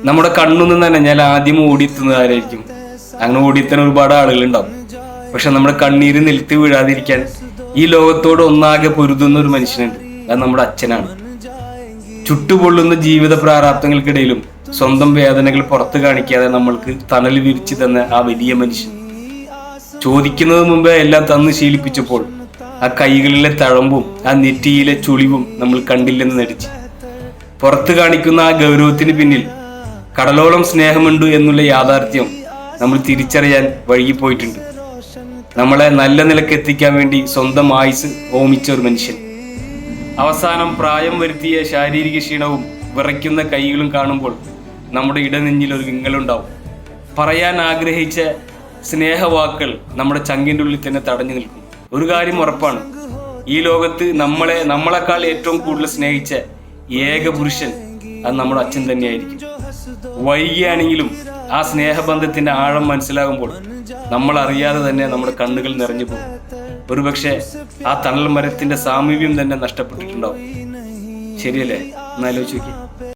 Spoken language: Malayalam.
നമ്മുടെ കണ്ണു നിന്ന് തന്നെ ഞാൻ ആദ്യം ഓടിയെത്തുന്നതായിരിക്കും. അങ്ങനെ ഓടിയെത്താൻ ഒരുപാട് ആളുകളുണ്ടാവും. പക്ഷെ നമ്മുടെ കണ്ണീര് നിലത്ത് വീഴാതിരിക്കാൻ ഈ ലോകത്തോട് ഒന്നാകെ പൊരുതുന്ന ഒരു മനുഷ്യനുണ്ട്. അത് നമ്മുടെ അച്ഛനാണ്. ചുട്ടുപൊള്ളുന്ന ജീവിത പ്രാരാബ്ദങ്ങൾക്കിടയിലും സ്വന്തം വേദനകൾ പുറത്തു കാണിക്കാതെ നമ്മൾക്ക് തണൽ വിരിച്ചു തന്ന ആ വലിയ മനുഷ്യൻ. ചോദിക്കുന്നത് മുമ്പേ എല്ലാം തന്ന് ശീലിപ്പിച്ചപ്പോൾ ആ കൈകളിലെ തഴമ്പും ആ നെറ്റിയിലെ ചുളിവും നമ്മൾ കണ്ടില്ലെന്ന് നടിച്ച്. പുറത്തു കാണിക്കുന്ന ആ ഗൗരവത്തിന് പിന്നിൽ കടലോളം സ്നേഹമുണ്ട് എന്നുള്ള യാഥാർത്ഥ്യം നമ്മൾ തിരിച്ചറിയാൻ വൈകിപ്പോയിട്ടുണ്ട്. നമ്മളെ നല്ല നിലക്ക് എത്തിക്കാൻ വേണ്ടി സ്വന്തം ആയുസ് ഹോമിച്ച ഒരു മനുഷ്യൻ. അവസാനം പ്രായം വരുത്തിയ ശാരീരിക ക്ഷീണവും വിറയ്ക്കുന്ന കൈകളും കാണുമ്പോൾ നമ്മുടെ ഇടനെഞ്ഞിൽ ഒരു വിങ്ങലുണ്ടാവും. പറയാൻ ആഗ്രഹിച്ച സ്നേഹവാക്കുകൾ നമ്മുടെ ചങ്കിൻ്റെ ഉള്ളിൽ തന്നെ തടഞ്ഞു നിൽക്കും. ഒരു കാര്യം ഉറപ്പാണ്, ഈ ലോകത്ത് നമ്മളെക്കാൾ ഏറ്റവും കൂടുതൽ സ്നേഹിച്ച ഏക പുരുഷൻ അത് നമ്മുടെ അച്ഛൻ തന്നെയായിരിക്കും. വൈകിയാണെങ്കിലും ആ സ്നേഹബന്ധത്തിന്റെ ആഴം മനസ്സിലാകുമ്പോൾ നമ്മൾ അറിയാതെ തന്നെ നമ്മുടെ കണ്ണുകൾ നിറഞ്ഞു പോകും. ഒരുപക്ഷെ ആ തണൽ മരത്തിന്റെ സാമീപ്യം തന്നെ നഷ്ടപ്പെട്ടിട്ടുണ്ടാവും. ശരിയല്ലേ? എന്നാലോചിച്ച് നോക്കി.